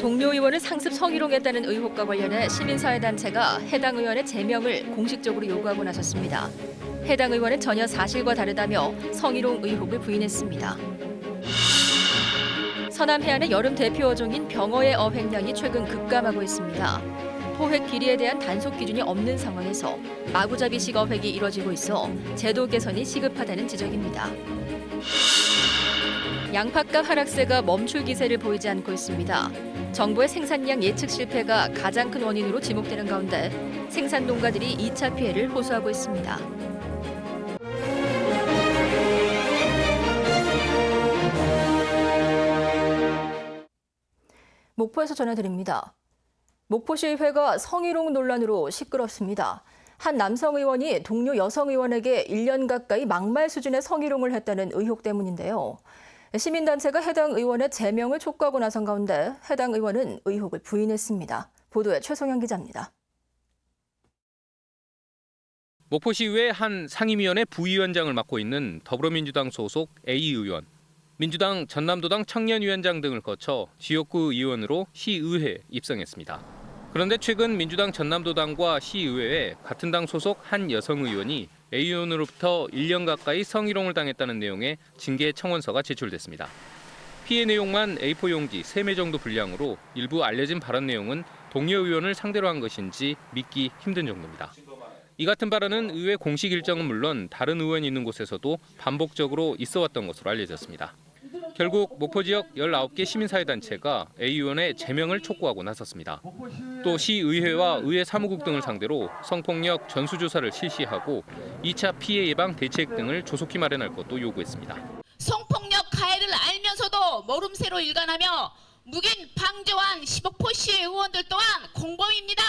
동료 의원을 상습 성희롱했다는 의혹과 관련해 시민사회단체가 해당 의원의 제명을 공식적으로 요구하고 나섰습니다. 해당 의원은 전혀 사실과 다르다며 성희롱 의혹을 부인했습니다. 서남 해안의 여름 대표 어종인 병어의 어획량이 최근 급감하고 있습니다. 포획 길이에 대한 단속 기준이 없는 상황에서 마구잡이식 어획이 이뤄지고 있어 제도 개선이 시급하다는 지적입니다. 양파값 하락세가 멈출 기세를 보이지 않고 있습니다. 정부의 생산량 예측 실패가 가장 큰 원인으로 지목되는 가운데 생산 농가들이 2차 피해를 호소하고 있습니다. 목포에서 전해드립니다. 목포시의회가 성희롱 논란으로 시끄럽습니다. 한 남성 의원이 동료 여성 의원에게 1년 가까이 막말 수준의 성희롱을 했다는 의혹 때문인데요. 시민단체가 해당 의원의 제명을 촉구하고 나선 가운데 해당 의원은 의혹을 부인했습니다. 보도에 최성영 기자입니다. 목포시의회 한 상임위원회 부위원장을 맡고 있는 더불어민주당 소속 A 의원, 민주당 전남도당 청년위원장 등을 거쳐 지역구 의원으로 시의회에 입성했습니다. 그런데 최근 민주당 전남도당과 시의회에 같은 당 소속 한 여성 의원이 A 의원으로부터 1년 가까이 성희롱을 당했다는 내용의 징계 청원서가 제출됐습니다. 피해 내용만 A4 용지 3매 정도 분량으로 일부 알려진 발언 내용은 동료 의원을 상대로 한 것인지 믿기 힘든 정도입니다. 이 같은 발언은 의회 공식 일정은 물론 다른 의원이 있는 곳에서도 반복적으로 있어 왔던 것으로 알려졌습니다. 결국 목포 지역 19개 시민사회단체가 A 의원의 제명을 촉구하고 나섰습니다. 또 시의회와 의회 사무국 등을 상대로 성폭력 전수조사를 실시하고 2차 피해 예방 대책 등을 조속히 마련할 것도 요구했습니다. 성폭력 가해를 알면서도 모름새로 일관하며 묵인 방조한 목포시의 의원들 또한 공범입니다.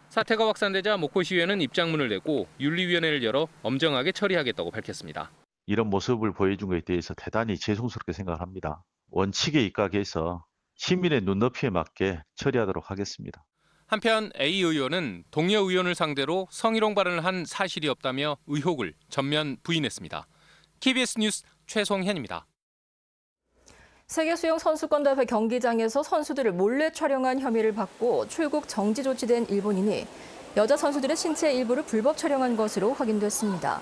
사태가 확산되자 목포시의회는 입장문을 내고 윤리위원회를 열어 엄정하게 처리하겠다고 밝혔습니다. 이런 모습을 보여준 것에 대해서 대단히 죄송스럽게 생각합니다. 원칙에 입각해서 시민의 눈높이에 맞게 처리하도록 하겠습니다. 한편 A 의원은 동료 의원을 상대로 성희롱 발언을 한 사실이 없다며 의혹을 전면 부인했습니다. KBS 뉴스 최송현입니다. 세계수영 선수권대회 경기장에서 선수들을 몰래 촬영한 혐의를 받고 출국 정지 조치된 일본인이 여자 선수들의 신체 일부를 불법 촬영한 것으로 확인됐습니다.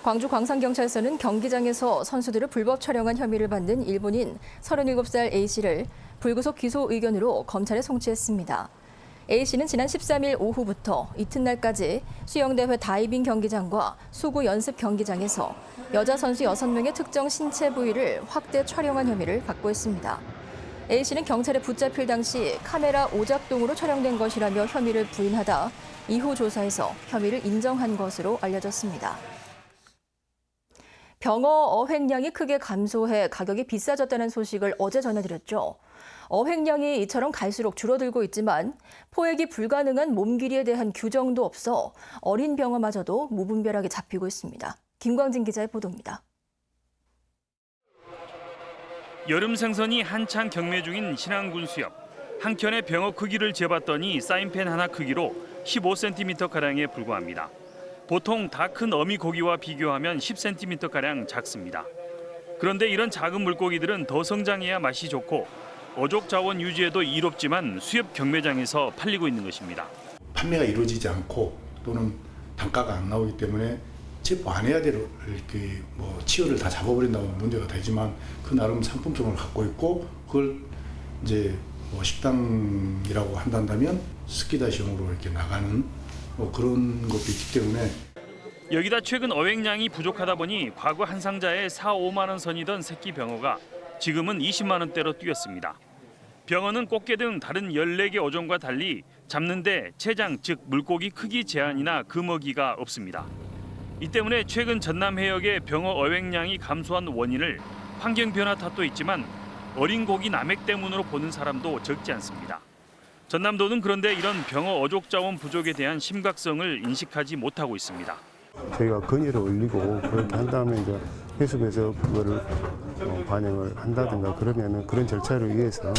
광주 광산경찰서는 경기장에서 선수들을 불법 촬영한 혐의를 받는 일본인 37살 A씨를 불구속 기소 의견으로 검찰에 송치했습니다. A씨는 지난 13일 오후부터 이튿날까지 수영대회 다이빙 경기장과 수구 연습 경기장에서 여자 선수 6명의 특정 신체 부위를 확대 촬영한 혐의를 받고 있습니다. A씨는 경찰에 붙잡힐 당시 카메라 오작동으로 촬영된 것이라며 혐의를 부인하다 이후 조사에서 혐의를 인정한 것으로 알려졌습니다. 병어 어획량이 크게 감소해 가격이 비싸졌다는 소식을 어제 전해드렸죠. 어획량이 이처럼 갈수록 줄어들고 있지만 포획이 불가능한 몸 길이에 대한 규정도 없어 어린 병어마저도 무분별하게 잡히고 있습니다. 김광진 기자의 보도입니다. 여름 생선이 한창 경매 중인 신안군 수협. 한 켠의 병어 크기를 재봤더니 사인펜 하나 크기로 15cm가량에 불과합니다. 보통 다 큰 어미 고기와 비교하면 10cm가량 작습니다. 그런데 이런 작은 물고기들은 더 성장해야 맛이 좋고 어족 자원 유지에도 이롭지만 수협 경매장에서 팔리고 있는 것입니다. 판매가 이루어지지 않고 또는 단가가 안 나오기 때문에 체포 안 해야 될 이렇게 치어를 다 잡아버린다면 문제가 되지만 그 나름 상품성을 갖고 있고 그걸 이제 식당이라고 한다면 스키다시용으로 이렇게 나가는 그런 것도 있기 때문에 여기다 최근 어획량이 부족하다 보니 과거 한 상자에 4, 5만 원 선이던 새끼 병어가 지금은 20만 원대로 뛰었습니다. 병어는 꽃게 등 다른 14개 어종과 달리 잡는데 체장 즉 물고기 크기 제한이나 금어기가 없습니다. 이 때문에 최근 전남 해역의 병어 어획량이 감소한 원인을 환경 변화 탓도 있지만 어린 고기 남획 때문으로 보는 사람도 적지 않습니다. 전남도는 그런데 이런 병어 어족 자원 부족에 대한 심각성을 인식하지 못하고 있습니다. 저희가 건의를 올리고 그렇게 한 다음에 이제 해수부에서 그거를 반영을 한다든가 그러면은 그런 절차를 위해서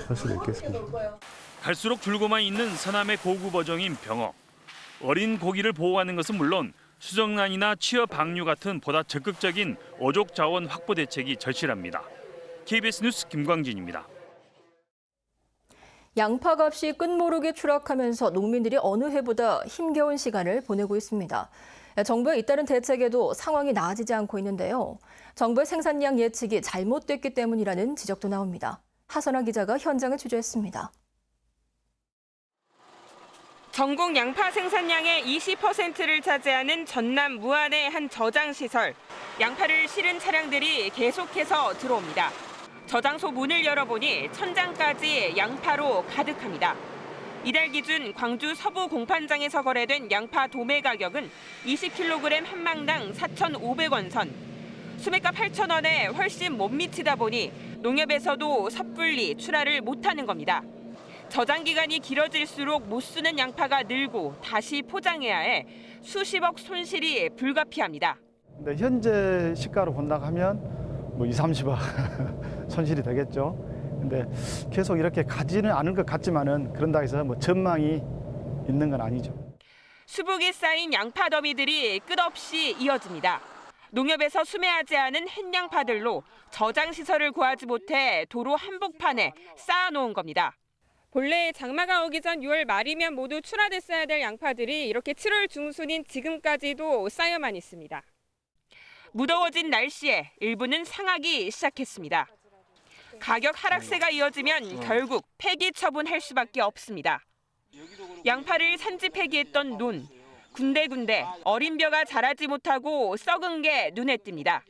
할 수도 있겠습니다. 갈수록 줄고만 있는 서남의 고급 어종인 병어. 어린 고기를 보호하는 것은 물론 수정란이나 취업 방류 같은 보다 적극적인 어족 자원 확보 대책이 절실합니다. KBS 뉴스 김광진입니다. 양파값이 끝모르게 추락하면서 농민들이 어느 해보다 힘겨운 시간을 보내고 있습니다. 정부의 잇따른 대책에도 상황이 나아지지 않고 있는데요. 정부의 생산량 예측이 잘못됐기 때문이라는 지적도 나옵니다. 하선아 기자가 현장을 취재했습니다. 전국 양파 생산량의 20%를 차지하는 전남 무안의 한 저장시설. 양파를 실은 차량들이 계속해서 들어옵니다. 저장소 문을 열어보니 천장까지 양파로 가득합니다. 이달 기준 광주 서부 공판장에서 거래된 양파 도매 가격은 20kg 한 망당 4,500원 선. 수매가 8,000원에 훨씬 못 미치다 보니 농협에서도 섣불리 출하를 못하는 겁니다. 저장 기간이 길어질수록 못 쓰는 양파가 늘고 다시 포장해야 해 수십억 손실이 불가피합니다. 근데 현재 시가로 본다고 하면 뭐 2, 30억 손실이 되겠죠. 근데 계속 이렇게 가지는 않을 것 같지만은 그런다 해서 뭐 전망이 있는 건 아니죠. 수북이 쌓인 양파 더미들이 끝없이 이어집니다. 농협에서 수매하지 않은 햇양파들로 저장 시설을 구하지 못해 도로 한복판에 쌓아놓은 겁니다. 본래 장마가 오기 전 6월 말이면 모두 출하됐어야 될 양파들이 이렇게 7월 중순인 지금까지도 쌓여만 있습니다. 무더워진 날씨에 일부는 상하기 시작했습니다. 가격 하락세가 이어지면 결국 폐기 처분할 수밖에 없습니다. 양파를 산지 폐기했던 논, 군데군데 어린 벼가 자라지 못하고 썩은 게 눈에 띕니다.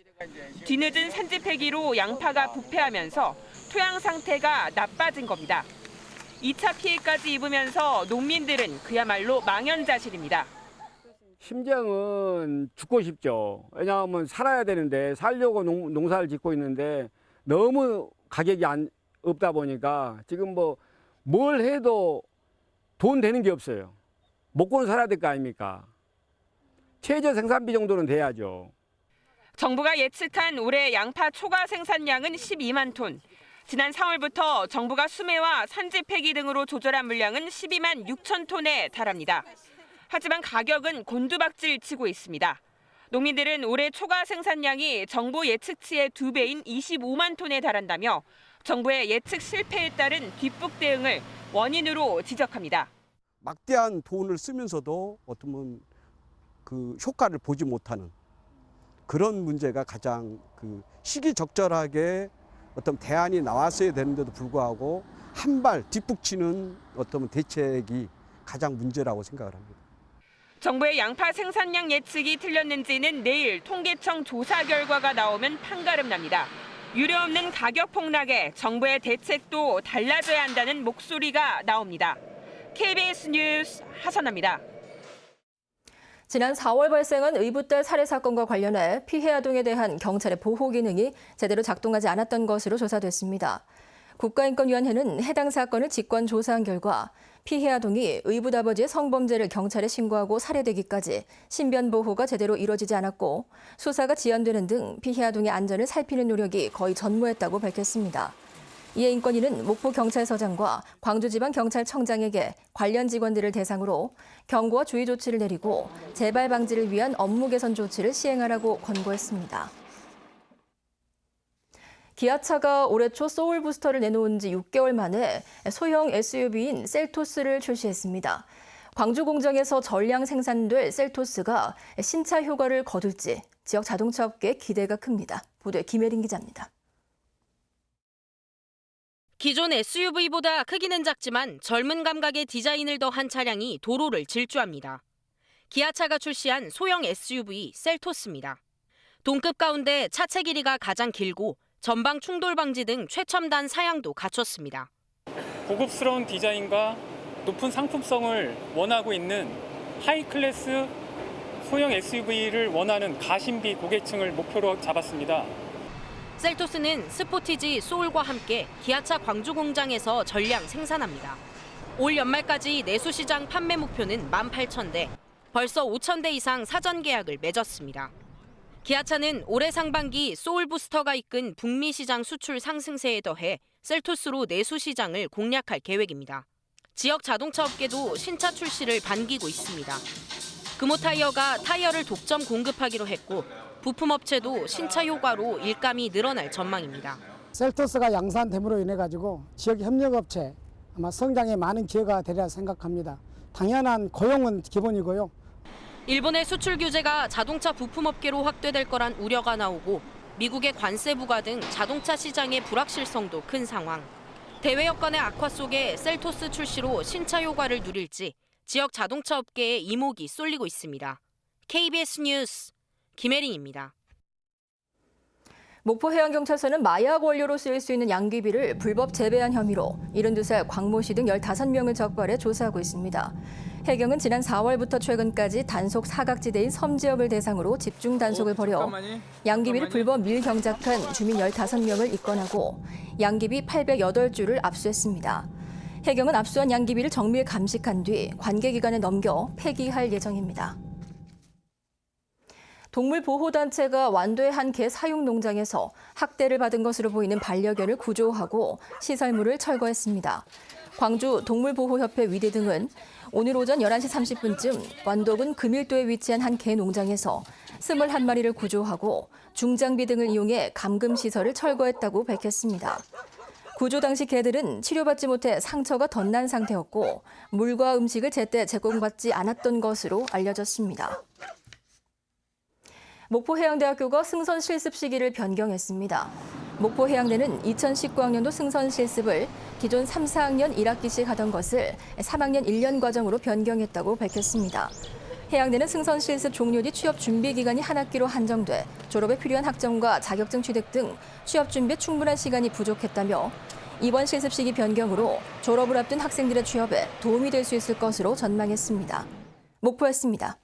뒤늦은 산지 폐기로 양파가 부패하면서 토양 상태가 나빠진 겁니다. 2차 피해까지 입으면서 농민들은 그야말로 망연자실입니다. 심정은 죽고 싶죠. 왜냐하면 살아야 되는데 살려고 농사를 짓고 있는데 너무 가격이 없다 보니까 지금 뭘 해도 돈 되는 게 없어요. 먹고는 살아야 될 거 아닙니까? 최저 생산비 정도는 돼야죠. 정부가 예측한 올해 양파 초과 생산량은 12만 톤. 지난 4월부터 정부가 수매와 산지 폐기 등으로 조절한 물량은 12만 6천 톤에 달합니다. 하지만 가격은 곤두박질 치고 있습니다. 농민들은 올해 초과 생산량이 정부 예측치의 2배인 25만 톤에 달한다며 정부의 예측 실패에 따른 뒷북 대응을 원인으로 지적합니다. 막대한 돈을 쓰면서도 어쩌면 그 효과를 보지 못하는 그런 문제가 가장 시기적절하게 어떤 대안이 나왔어야 되는데도 불구하고 한 발 뒷북치는 어떤 대책이 가장 문제라고 생각을 합니다. 정부의 양파 생산량 예측이 틀렸는지는 내일 통계청 조사 결과가 나오면 판가름 납니다. 유례없는 가격 폭락에 정부의 대책도 달라져야 한다는 목소리가 나옵니다. KBS 뉴스 하선아입니다. 지난 4월 발생한 의붓딸 살해 사건과 관련해 피해 아동에 대한 경찰의 보호 기능이 제대로 작동하지 않았던 것으로 조사됐습니다. 국가인권위원회는 해당 사건을 직권 조사한 결과 피해 아동이 의붓 아버지의 성범죄를 경찰에 신고하고 살해되기까지 신변 보호가 제대로 이뤄지지 않았고 수사가 지연되는 등 피해 아동의 안전을 살피는 노력이 거의 전무했다고 밝혔습니다. 이에 인권위는 목포경찰서장과 광주지방경찰청장에게 관련 직원들을 대상으로 경고와 주의 조치를 내리고 재발 방지를 위한 업무 개선 조치를 시행하라고 권고했습니다. 기아차가 올해 초 소울 부스터를 내놓은 지 6개월 만에 소형 SUV인 셀토스를 출시했습니다. 광주 공장에서 전량 생산될 셀토스가 신차 효과를 거둘지 지역 자동차 업계에 기대가 큽니다. 보도에 김혜린 기자입니다. 기존 SUV보다 크기는 작지만 젊은 감각의 디자인을 더한 차량이 도로를 질주합니다. 기아차가 출시한 소형 SUV 셀토스입니다. 동급 가운데 차체 길이가 가장 길고 전방 충돌 방지 등 최첨단 사양도 갖췄습니다. 고급스러운 디자인과 높은 상품성을 원하고 있는 하이 클래스 소형 SUV를 원하는 가심비 고객층을 목표로 잡았습니다. 셀토스는 스포티지 소울과 함께 기아차 광주 공장에서 전량 생산합니다. 올 연말까지 내수시장 판매 목표는 18,000대, 벌써 5,000대 이상 사전 계약을 맺었습니다. 기아차는 올해 상반기 소울부스터가 이끈 북미 시장 수출 상승세에 더해 셀토스로 내수 시장을 공략할 계획입니다. 지역 자동차 업계도 신차 출시를 반기고 있습니다. 금호타이어가 타이어를 독점 공급하기로 했고 부품업체도 신차 효과로 일감이 늘어날 전망입니다. 셀토스가 양산됨으로 인해 가지고 지역 협력업체 아마 성장에 많은 기여가 되리라 생각합니다. 당연한 고용은 기본이고요. 일본의 수출 규제가 자동차 부품업계로 확대될 거란 우려가 나오고 미국의 관세 부과 등 자동차 시장의 불확실성도 큰 상황. 대외 여건의 악화 속에 셀토스 출시로 신차 효과를 누릴지 지역 자동차 업계에 이목이 쏠리고 있습니다. KBS 뉴스 김혜린입니다. 목포해양경찰서는 마약 원료로 쓰일 수 있는 양귀비를 불법 재배한 혐의로 72살 광모 씨 등 15명을 적발해 조사하고 있습니다. 해경은 지난 4월부터 최근까지 단속 사각지대인 섬 지역을 대상으로 집중 단속을 벌여 양귀비를 불법 밀경작한 주민 15명을 입건하고 양귀비 808주를 압수했습니다. 해경은 압수한 양귀비를 정밀 감식한 뒤 관계기관에 넘겨 폐기할 예정입니다. 동물보호단체가 완도의 한 개 사육농장에서 학대를 받은 것으로 보이는 반려견을 구조하고 시설물을 철거했습니다. 광주 동물보호협회 위대 등은 오늘 오전 11시 30분쯤 완도군 금일도에 위치한 한 개 농장에서 21마리를 구조하고 중장비 등을 이용해 감금시설을 철거했다고 밝혔습니다. 구조 당시 개들은 치료받지 못해 상처가 덧난 상태였고 물과 음식을 제때 제공받지 않았던 것으로 알려졌습니다. 목포해양대학교가 승선 실습 시기를 변경했습니다. 목포해양대는 2019학년도 승선 실습을 기존 3, 4학년 1학기씩 하던 것을 3학년 1년 과정으로 변경했다고 밝혔습니다. 해양대는 승선 실습 종료 뒤 취업 준비 기간이 한 학기로 한정돼 졸업에 필요한 학점과 자격증 취득 등 취업 준비에 충분한 시간이 부족했다며 이번 실습 시기 변경으로 졸업을 앞둔 학생들의 취업에 도움이 될 수 있을 것으로 전망했습니다. 목포였습니다.